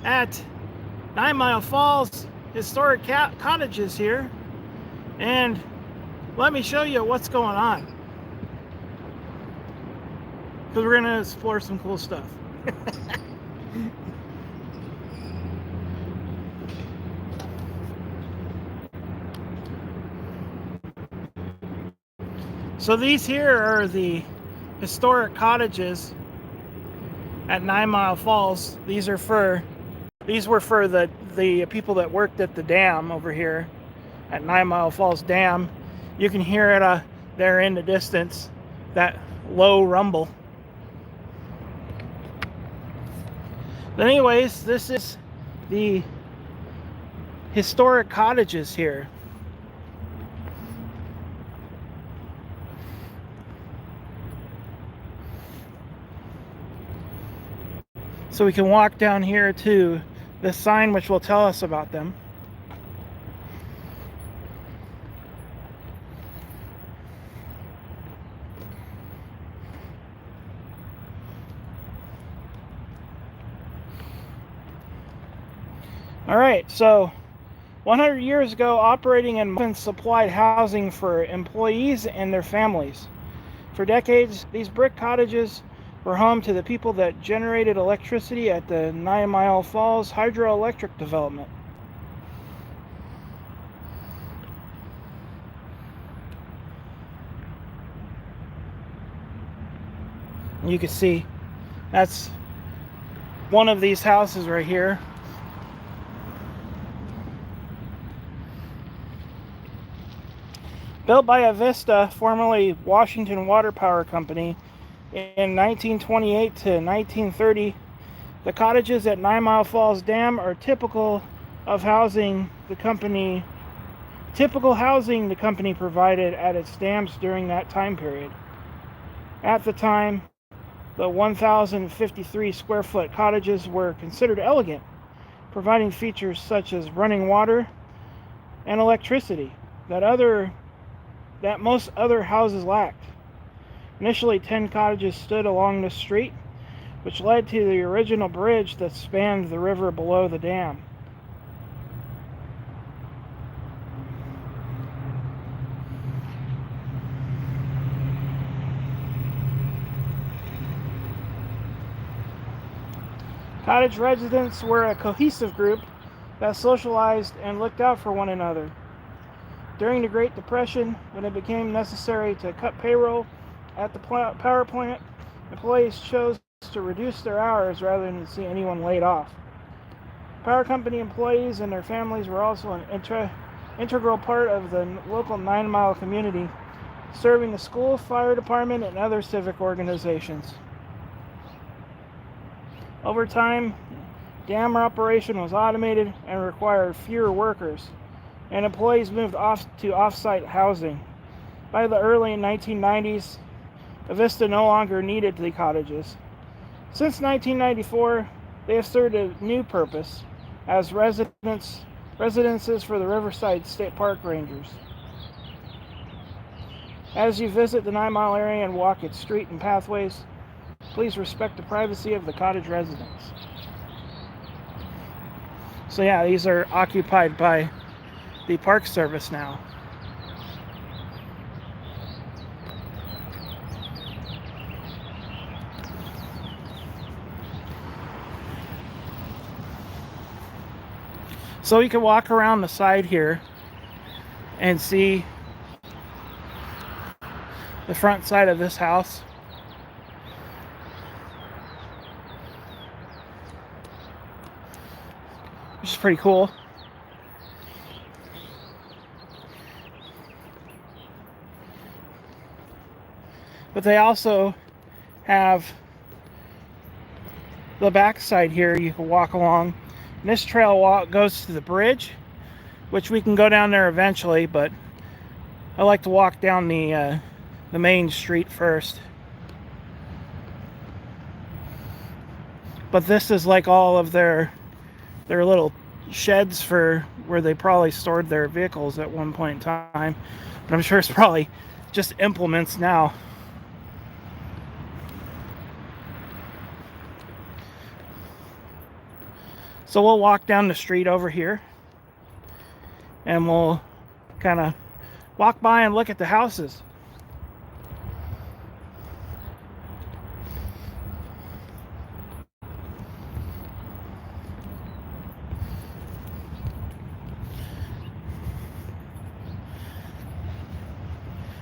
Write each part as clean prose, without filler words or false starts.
at 9 Mile Falls Historic Cottages here, and let me show you what's going on, because we're going to explore some cool stuff. So these here are the historic cottages at 9 Mile Falls. These were for the people that worked at the dam over here at 9 Mile Falls Dam. You can hear it there in the distance, that low rumble. But anyways, this is the historic cottages here. So we can walk down here to the sign which will tell us about them. All right, so 100 years ago, operating and supplied housing for employees and their families. For decades, these brick cottages were home to the people that generated electricity at the 9 Mile Falls hydroelectric development. You can see that's one of these houses right here. Built by Avista, formerly Washington Water Power Company, in 1928 to 1930, the cottages at 9 Mile Falls Dam are typical housing the company provided at its dams during that time period. At the time, the 1,053 square foot cottages were considered elegant, providing features such as running water and electricity that most other houses lacked. Initially, 10 cottages stood along the street, which led to the original bridge that spanned the river below the dam. Cottage residents were a cohesive group that socialized and looked out for one another. During the Great Depression, when it became necessary to cut payroll at the power plant, employees chose to reduce their hours rather than see anyone laid off. Power company employees and their families were also an integral part of the local 9 Mile community, serving the school, fire department, and other civic organizations. Over time, dam operation was automated and required fewer workers, and employees moved to off-site housing. By the early 1990s, Avista no longer needed the cottages. Since 1994, they have served a new purpose as residences for the Riverside State Park Rangers. As you visit the 9 Mile area and walk its street and pathways, please respect the privacy of the cottage residents. So yeah, these are occupied by the Park Service now. So you can walk around the side here and see the front side of this house. Which is pretty cool. But they also have the back side here you can walk along. And this trail goes to the bridge, which we can go down there eventually, but I like to walk down the main street first. But this is like all of their little sheds for where they probably stored their vehicles at one point in time. But I'm sure it's probably just implements now. So we'll walk down the street over here and we'll kind of walk by and look at the houses.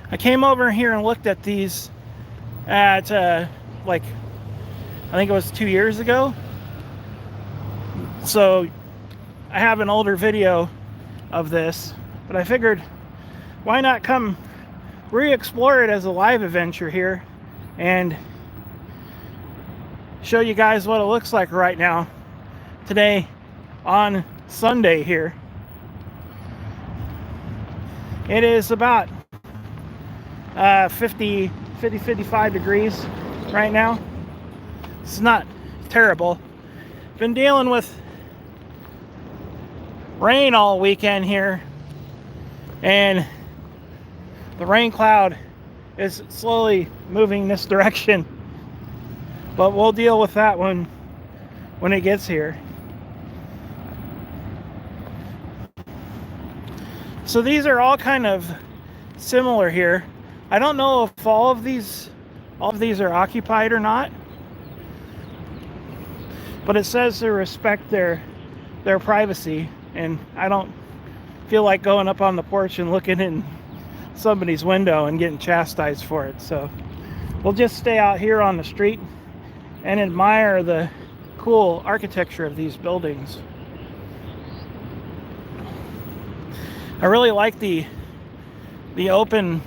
I came over here and looked at these at like, I think it was 2 years ago. So I have an older video of this, but I figured why not come re-explore it as a live adventure here and show you guys what it looks like right now today on Sunday here. It is about 55 degrees right now. It's not terrible. Been dealing with rain all weekend here, and the rain cloud is slowly moving this direction, but we'll deal with that when it gets here. So these are all kind of similar here. I don't know if all of these are occupied or not, but it says to respect their privacy, and I don't feel like going up on the porch and looking in somebody's window and getting chastised for it. So we'll just stay out here on the street and admire the cool architecture of these buildings. I really like the open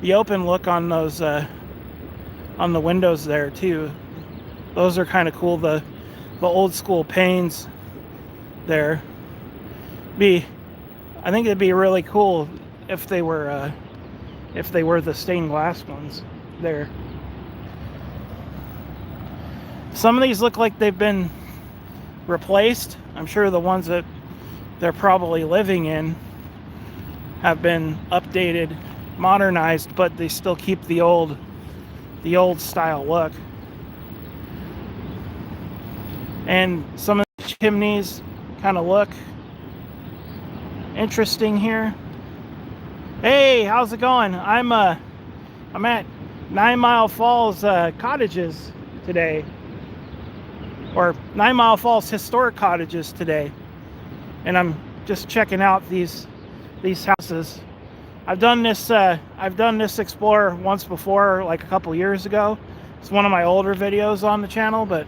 look on those on the windows there too. Those are kind of cool. The old school panes there. I think it'd be really cool if they were the stained glass ones there. Some of these look like they've been replaced. I'm sure the ones that they're probably living in have been updated, modernized, but they still keep the old style look. And some of the chimneys kind of look interesting here. Hey, how's it going? I'm at 9 Mile Falls Cottages today, or 9 Mile Falls Historic Cottages today, and I'm just checking out these houses. I've done this explore once before, like a couple years ago. It's one of my older videos on the channel, but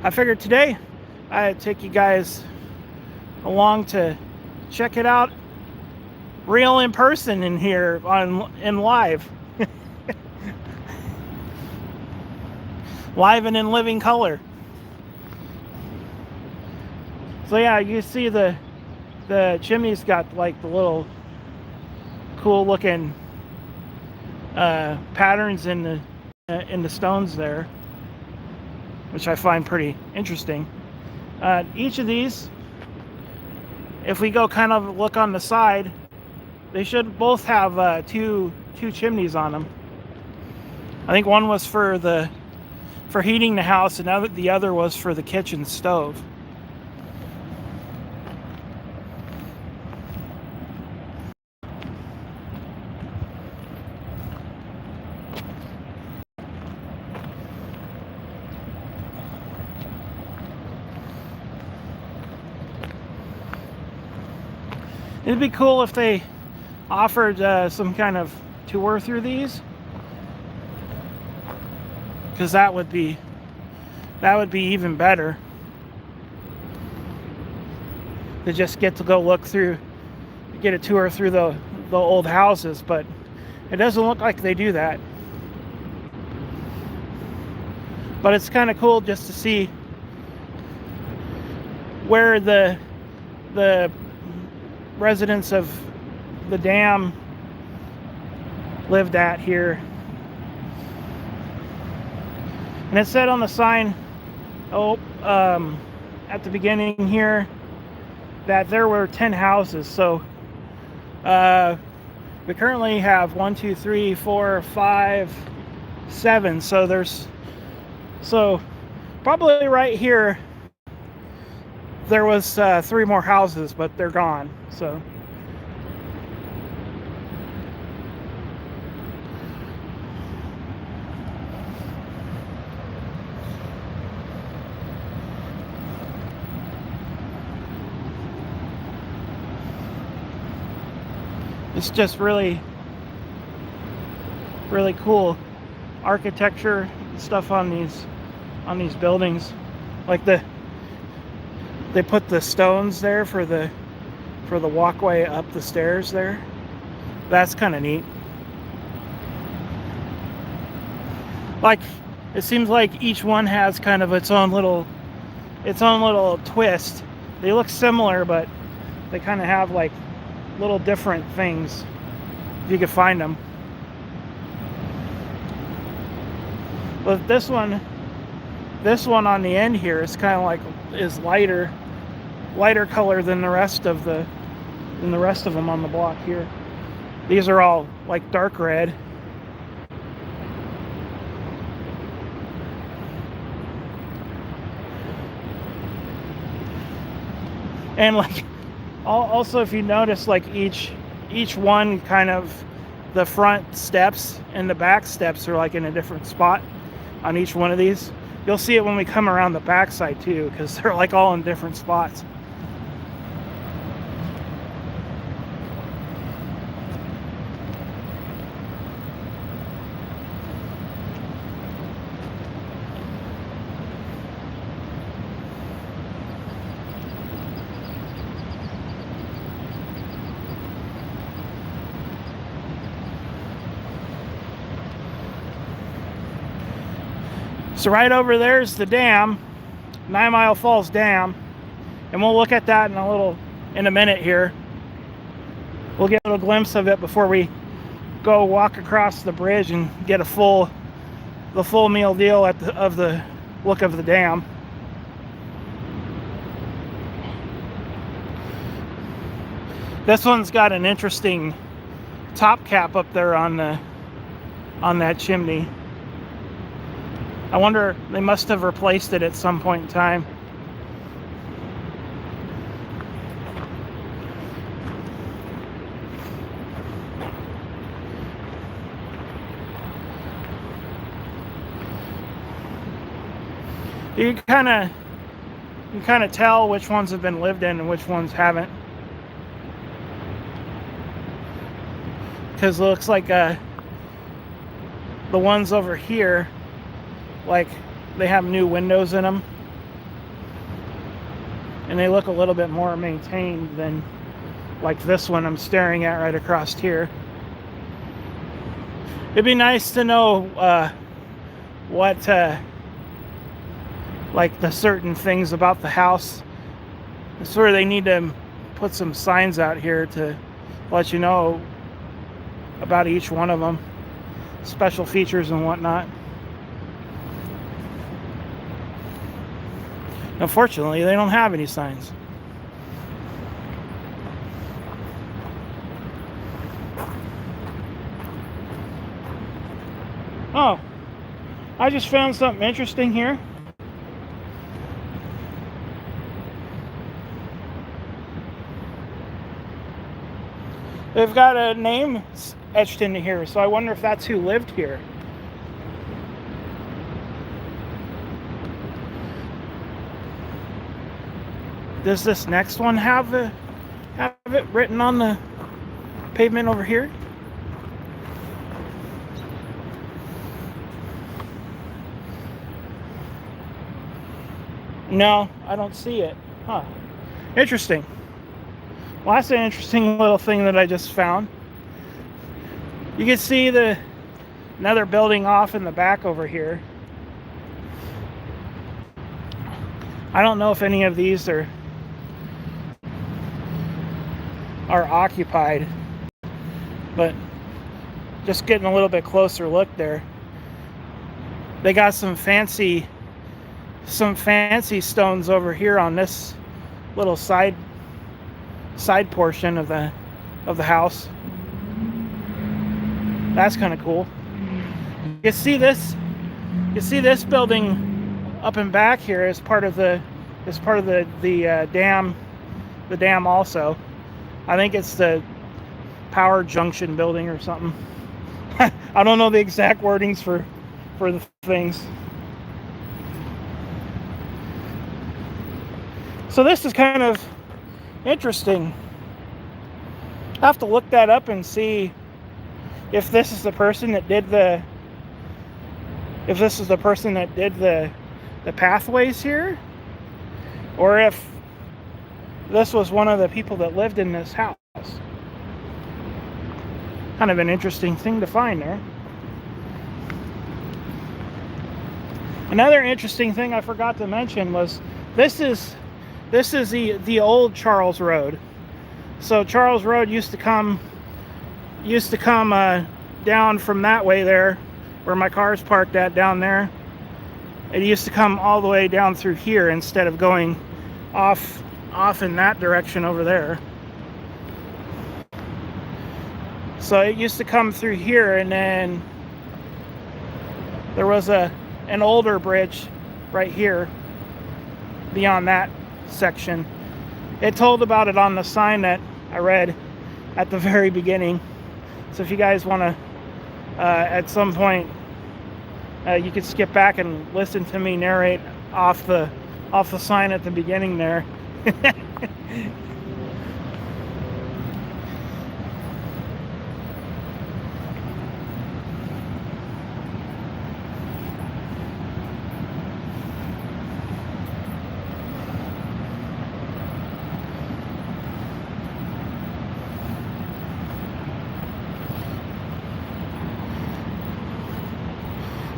I figured today I'd take you guys along to check it out real in person in here in live. Live and in living color. So yeah, you see the chimney's got like the little cool looking patterns in the stones there, which I find pretty interesting. Each of these, if we go kind of look on the side, they should both have two chimneys on them. I think one was for heating the house, and the other was for the kitchen stove. It'd be cool if they offered some kind of tour through these, because that would be even better to just get to go look through, get a tour through the old houses, but it doesn't look like they do that. But it's kind of cool just to see where the residents of the dam lived at here. And it said on the sign, at the beginning here, that there were 10 houses. So we currently have 1, 2, 3, 4, 5, 7. So probably right here there was 3 more houses, but they're gone. So it's just really cool architecture stuff on these buildings. Like they put the stones there for the walkway up the stairs there. That's kind of neat. Like, it seems like each one has kind of its own little twist. They look similar, but they kind of have like little different things, if you could find them. But this one on the end here is kind of like is lighter color than the rest of them on the block here. These are all like dark red. And like also, if you notice, like each one, kind of the front steps and the back steps are like in a different spot on each one of these. You'll see it when we come around the back side too, because they're like all in different spots. So right over there is the dam, 9 Mile Falls Dam, and we'll look at that in a minute here. We'll get a little glimpse of it before we go walk across the bridge and get the full meal deal of the look of the dam. This one's got an interesting top cap up there on that chimney. I wonder, they must have replaced it at some point in time. You can kind of tell which ones have been lived in and which ones haven't. Because it looks like the ones over here, like they have new windows in them, and they look a little bit more maintained than like this one I'm staring at right across here. It'd be nice to know what like the certain things about the house. Sort of, they need to put some signs out here to let you know about each one of them, special features and whatnot. Unfortunately, they don't have any signs. Oh, I just found something interesting here. They've got a name etched into here, so I wonder if that's who lived here. Does this next one have it written on the pavement over here? No, I don't see it. Huh. Interesting. Well, that's an interesting little thing that I just found. You can see another building off in the back over here. I don't know if any of these are occupied, but just getting a little bit closer look there. They got some fancy stones over here on this little side portion of the house. That's kind of cool. You see this building up and back here is part of the is part of the dam. The dam also. I think it's the power junction building or something. I don't know the exact wordings for the things. So this is kind of interesting. I have to look that up and see if this is the person that did the pathways here, or if this was one of the people that lived in this house. Kind of an interesting thing to find there. Another interesting thing I forgot to mention was this is the old Charles Road. So Charles Road used to come down from that way there, where my car's parked at down there. It used to come all the way down through here instead of going off in that direction over there. So it used to come through here, and then there was an older bridge right here beyond that section. It told about it on the sign that I read at the very beginning. So if you guys want to at some point you could skip back and listen to me narrate off the sign at the beginning there.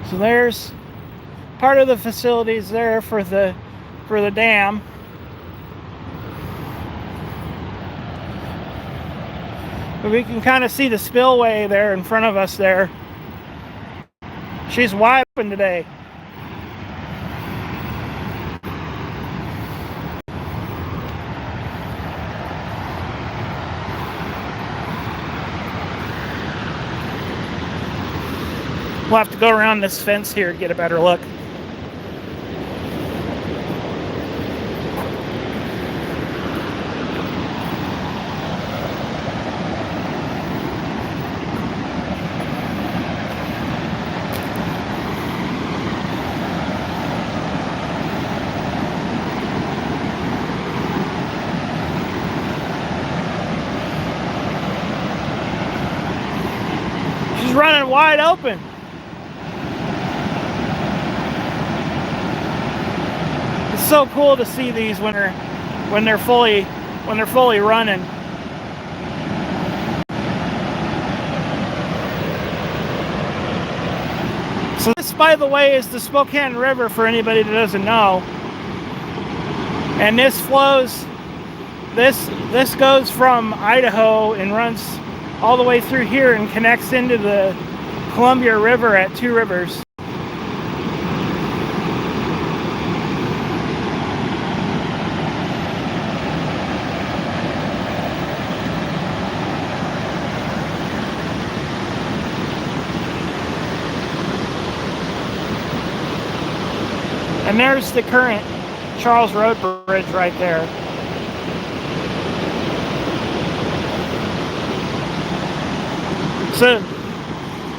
So there's part of the facilities there for the dam. But we can kind of see the spillway there in front of us there. She's wide open today. We'll have to go around this fence here to get a better look. She's running wide open. It's so cool to see these when they're fully running. So this, by the way, is the Spokane River for anybody that doesn't know. And this flows, this goes from Idaho and runs all the way through here and connects into the Columbia River at Two Rivers. And there's the current Charles Road Bridge right there. So,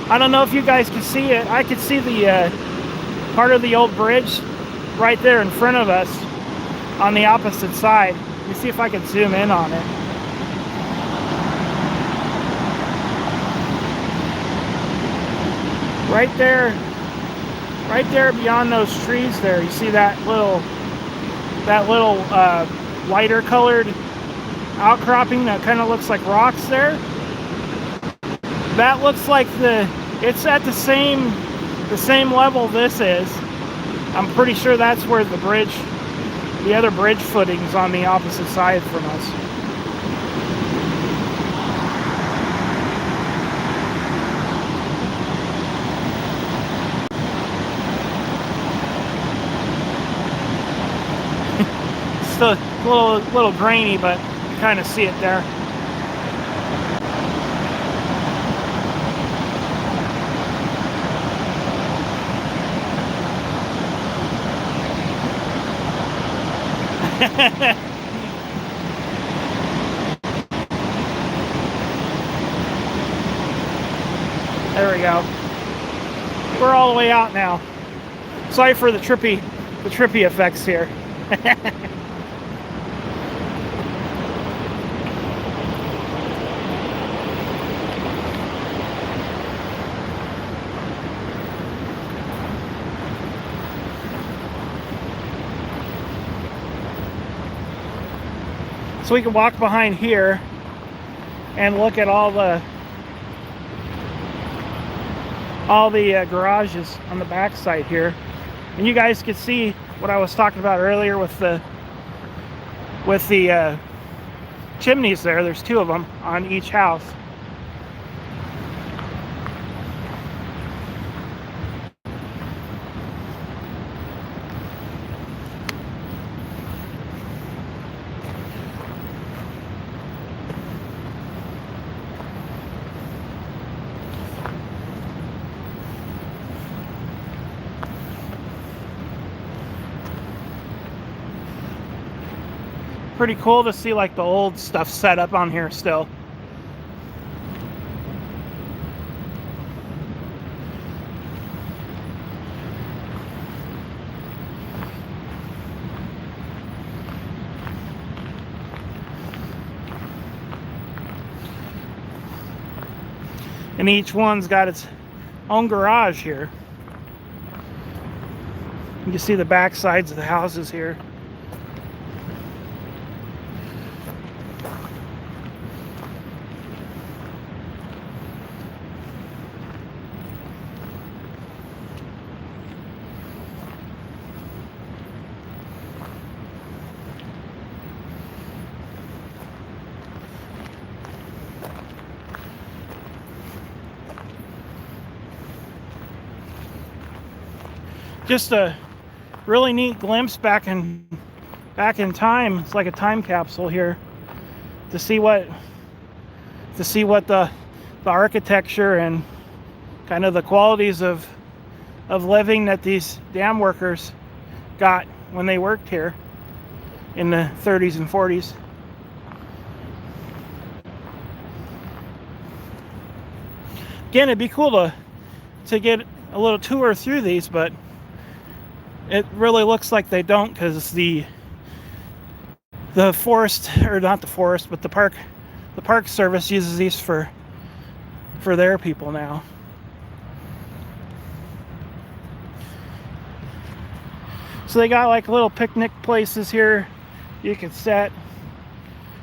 I don't know if you guys can see it. I could see the part of the old bridge right there in front of us on the opposite side. Let me see if I can zoom in on it. Right there beyond those trees there, you see that little lighter colored outcropping that kind of looks like rocks there? That looks like it's at the same level this is. I'm pretty sure that's where the other bridge footing's on the opposite side from us. Still a little grainy, but you kind of see it there. There we go. We're all the way out now. Sorry for the trippy effects here. So we can walk behind here and look at all the garages on the back side here, and you guys could see what I was talking about earlier with the chimneys there. There's two of them on each house. Pretty cool to see like the old stuff set up on here still. And each one's got its own garage here. You can see the back sides of the houses here. Just a really neat glimpse back in time. It's like a time capsule here to see what the architecture and kind of the qualities of living that these dam workers got when they worked here in the 30s and 40s. Again, it'd be cool to get a little tour through these, but it really looks like they don't, because the forest, or not the forest, but the park service uses these for their people now. So they got like little picnic places here you can set.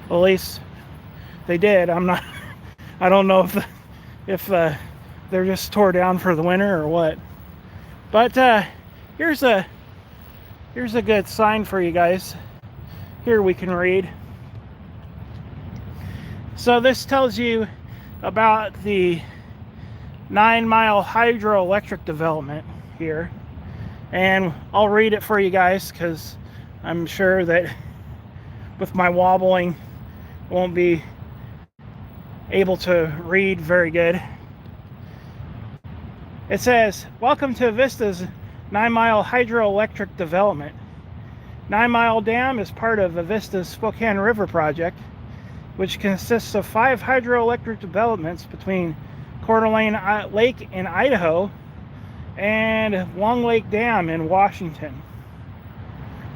Well, at least they did. I don't know if they're just tore down for the winter or what. But here's a good sign for you guys. Here we can read. So this tells you about the 9 Mile hydroelectric development here. And I'll read it for you guys, because I'm sure that with my wobbling won't be able to read very good. It says, "Welcome to Avista's 9 Mile hydroelectric development. 9 Mile Dam is part of Avista's Spokane River project, which consists of 5 hydroelectric developments between Coeur d'Alene Lake in Idaho and Long Lake Dam in Washington."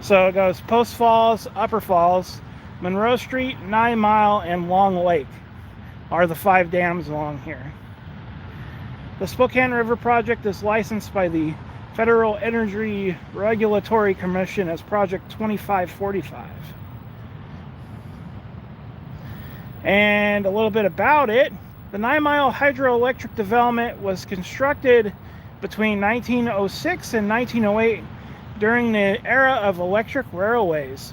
So it goes Post Falls, Upper Falls, Monroe Street, 9 Mile, and Long Lake are the 5 dams along here. The Spokane River project is licensed by the Federal Energy Regulatory Commission as Project 2545. And a little bit about it. The 9 Mile hydroelectric development was constructed between 1906 and 1908 during the era of electric railways.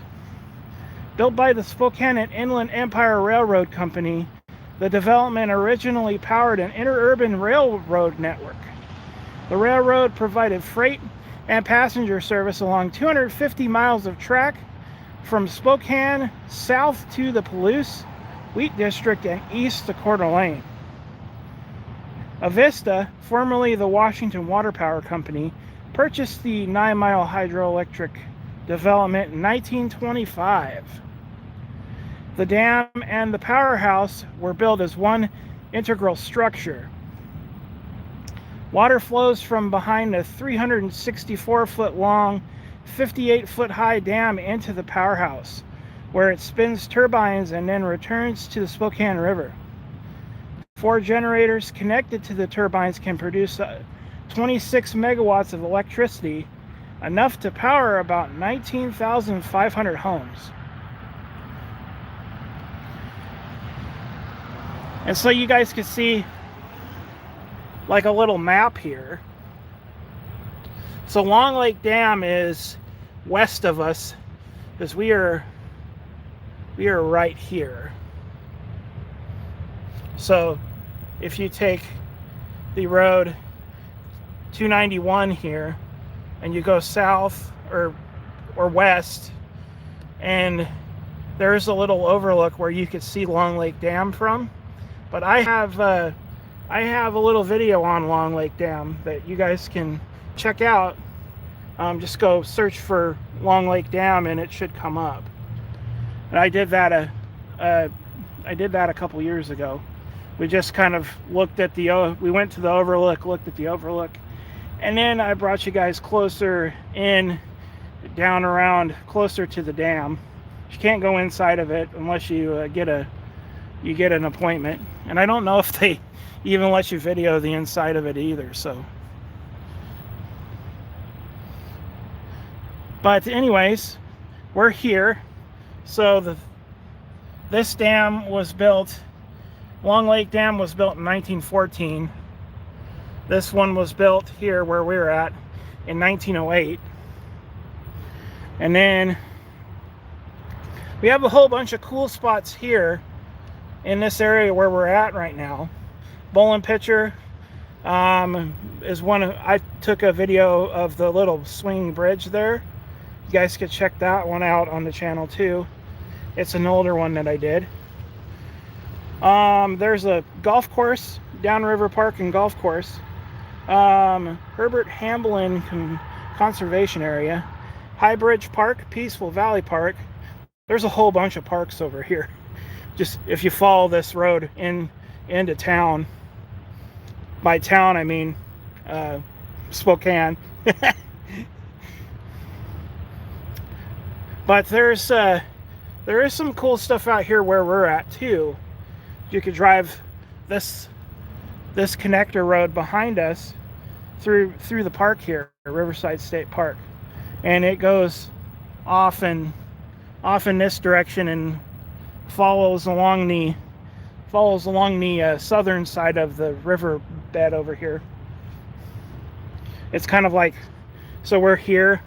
Built by the Spokane and Inland Empire Railroad Company, the development originally powered an interurban railroad network. The railroad provided freight and passenger service along 250 miles of track from Spokane south to the Palouse, Wheat District, and east to Coeur d'Alene. Avista, formerly the Washington Water Power Company, purchased the 9 Mile hydroelectric development in 1925. The dam and the powerhouse were built as one integral structure. Water flows from behind a 364-foot long, 58-foot high dam into the powerhouse, where it spins turbines and then returns to the Spokane River. 4 generators connected to the turbines can produce 26 megawatts of electricity, enough to power about 19,500 homes. And so you guys can see like a little map here. So Long Lake Dam is west of us, because we are right here. So if you take the road 291 here and you go south or west, and there's a little overlook where you could see Long Lake Dam from. But I have a little video on Long Lake Dam that you guys can check out. Just go search for Long Lake Dam and it should come up. And I did that a couple years ago. We just kind of looked at we went to the overlook, looked at the overlook, and then I brought you guys closer in, down around closer to the dam. You can't go inside of it unless you get an appointment, and I don't know if they even let you video the inside of it either. So, but anyways, we're here. So this dam was built. Long Lake Dam was built in 1914. This one was built here where we're at in 1908. And then we have a whole bunch of cool spots here in this area where we're at right now. Bowling Pitcher is one of, I took a video of the little swing bridge there. You guys could check that one out on the channel too. It's an older one that I did. There's a golf course, Downriver Park and Golf Course. Herbert Hamblin Conservation Area. High Bridge Park, Peaceful Valley Park. There's a whole bunch of parks over here. Just if you follow this road into town. By town I mean Spokane. But there is some cool stuff out here where we're at too. You could drive this connector road behind us through the park here, Riverside State Park, and it goes off in this direction and follows along the southern side of the river bed over here. It's kind of like, so we're here,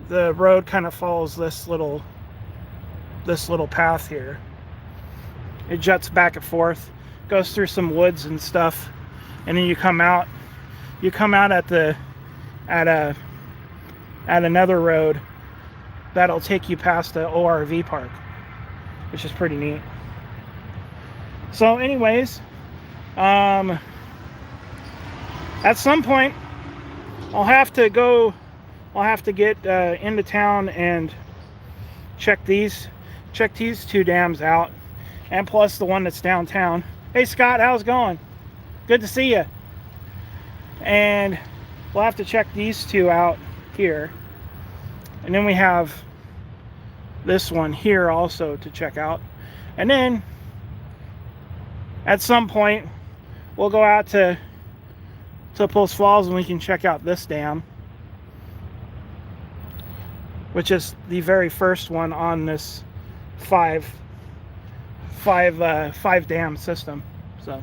the road kind of follows this little path here. It juts back and forth, goes through some woods and stuff, and then you come out at another road that'll take you past the ORV park, which is pretty neat. So anyways, at some point I'll have to get into town and check these 2 dams out, and plus the one that's downtown. Hey Scott, how's it going? Good to see you. And we'll have to check these 2 out here, and then we have this one here also to check out. And then at some point we'll go out to Post Falls and we can check out this dam, which is the very first one on this five dam system. So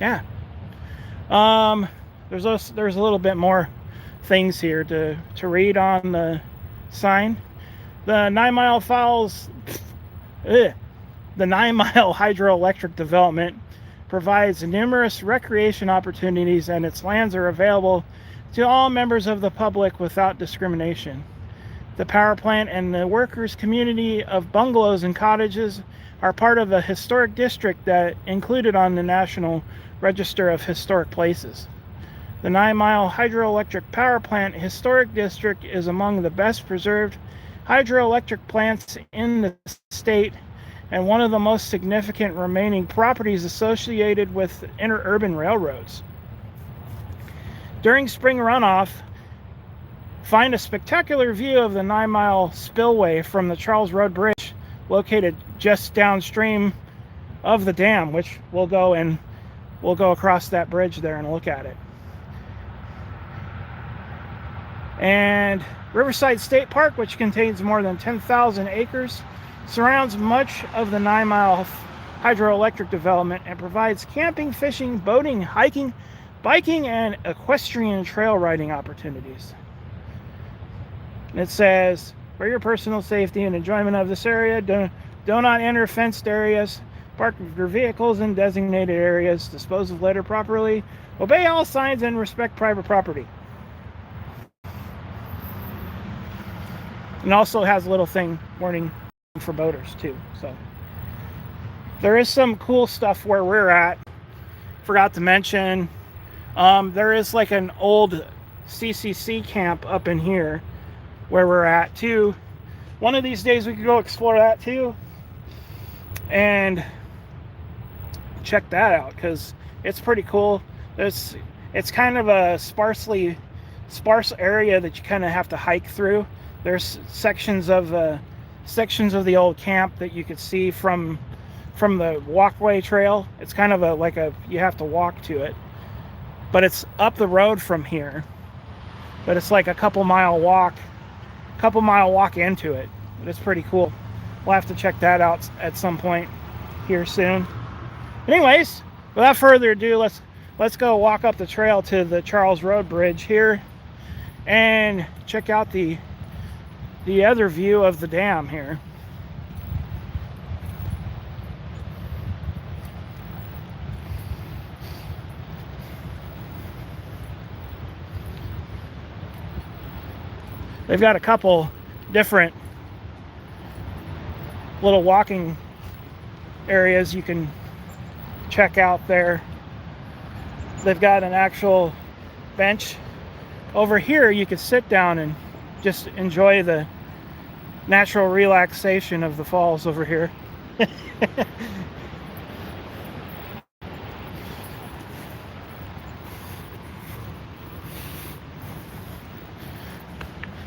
yeah, there's a little bit more things here to read on the sign. The 9 Mile hydroelectric development provides numerous recreation opportunities, and its lands are available to all members of the public without discrimination. The power plant and the workers' community of bungalows and cottages are part of a historic district that included on the National Register of Historic Places. The 9 Mile Hydroelectric Power Plant Historic District is among the best preserved hydroelectric plants in the state and one of the most significant remaining properties associated with interurban railroads. During spring runoff, find a spectacular view of the 9 Mile Spillway from the Charles Road Bridge, located just downstream of the dam, which we'll go across that bridge there and look at it. And Riverside State Park, which contains more than 10,000 acres, surrounds much of the 9 Mile hydroelectric development and provides camping, fishing, boating, hiking, biking, and equestrian trail riding opportunities. And it says, for your personal safety and enjoyment of this area, do not enter fenced areas, park your vehicles in designated areas, dispose of litter properly, obey all signs, and respect private property. And also has a little thing warning for boaters too. So there is some cool stuff where we're at. Forgot to mention, there is like an old CCC camp up in here where we're at too. One of these days we could go explore that too and check that out, because it's pretty cool. It's kind of a sparse area that you kind of have to hike through. There's sections of the old camp that you could see from the walkway trail. It's kind of you have to walk to it, but it's up the road from here. But it's like a couple mile walk into it. But it's pretty cool. We'll have to check that out at some point here soon. Anyways, without further ado, let's go walk up the trail to the Charles Road Bridge here and check out the other view of the dam here. They've got a couple different little walking areas you can check out there. They've got an actual bench. Over here you could sit down and just enjoy the natural relaxation of the falls over here.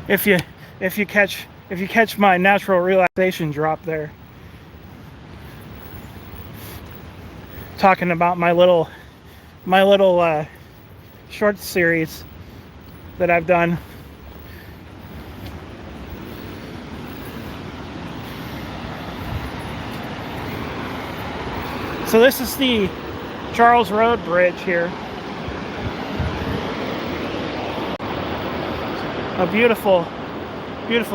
If you catch my natural relaxation drop there, talking about my little short series that I've done. So this is the Charles Road Bridge here. A beautiful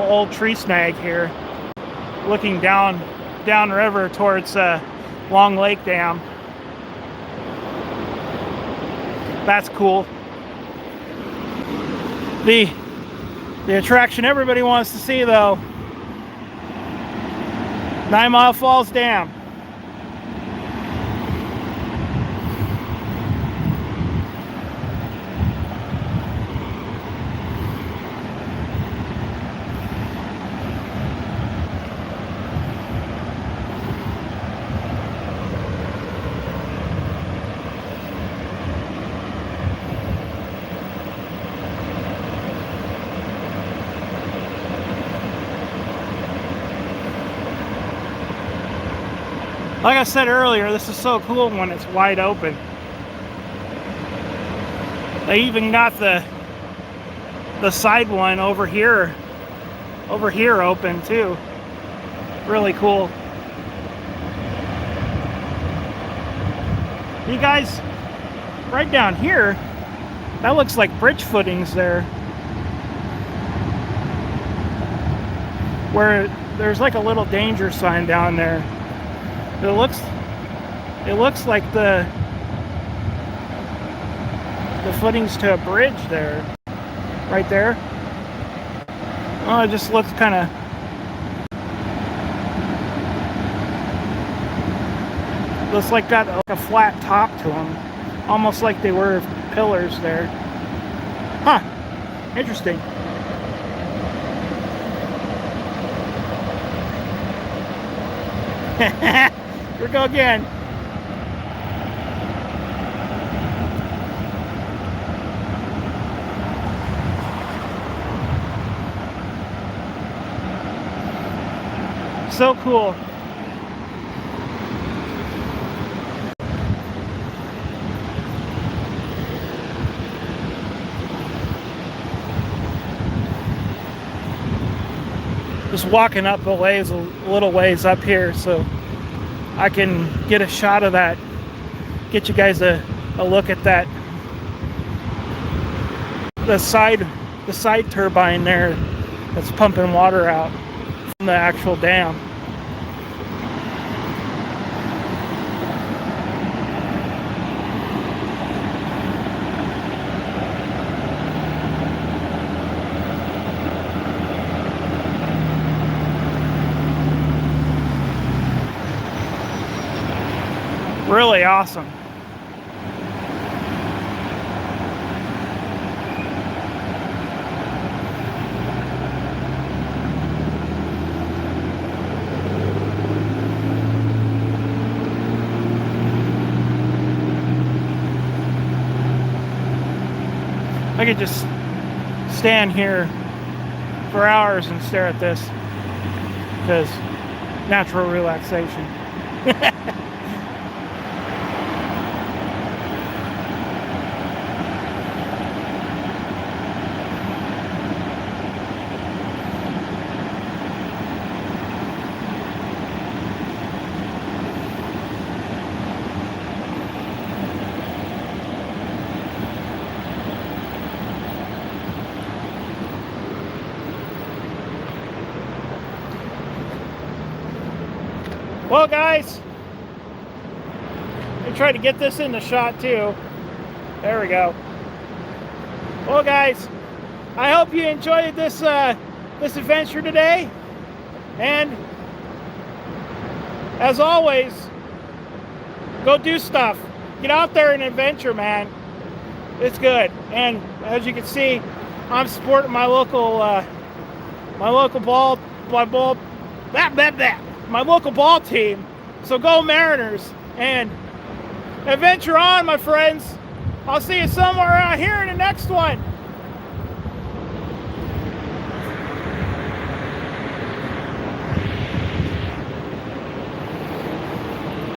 old tree snag here, looking down river towards Long Lake Dam. That's cool. The attraction everybody wants to see, though, 9 Mile Falls Dam. Like I said earlier, this is so cool when it's wide open. They even got the side one over here open too. Really cool. You guys, right down here, that looks like bridge footings there. Where there's like a little danger sign down there. It looks like the footings to a bridge there, right there. Oh, it just looks kind of got like a flat top to them, almost like they were pillars there. Huh. Interesting. Here we go again. So cool. Just walking up a ways, a little ways up here, so I can get a shot of that, get you guys a look at that, the side turbine there that's pumping water out from the actual dam. Really awesome. I could just stand here for hours and stare at this, because natural relaxation. Well, guys, I tried to get this in the shot too. There we go. Well, guys, I hope you enjoyed this this adventure today, and as always, go do stuff. Get out there and adventure, man. It's good. And as you can see, I'm supporting my local ball team. So go Mariners, and adventure on, my friends. I'll see you somewhere out here in the next one.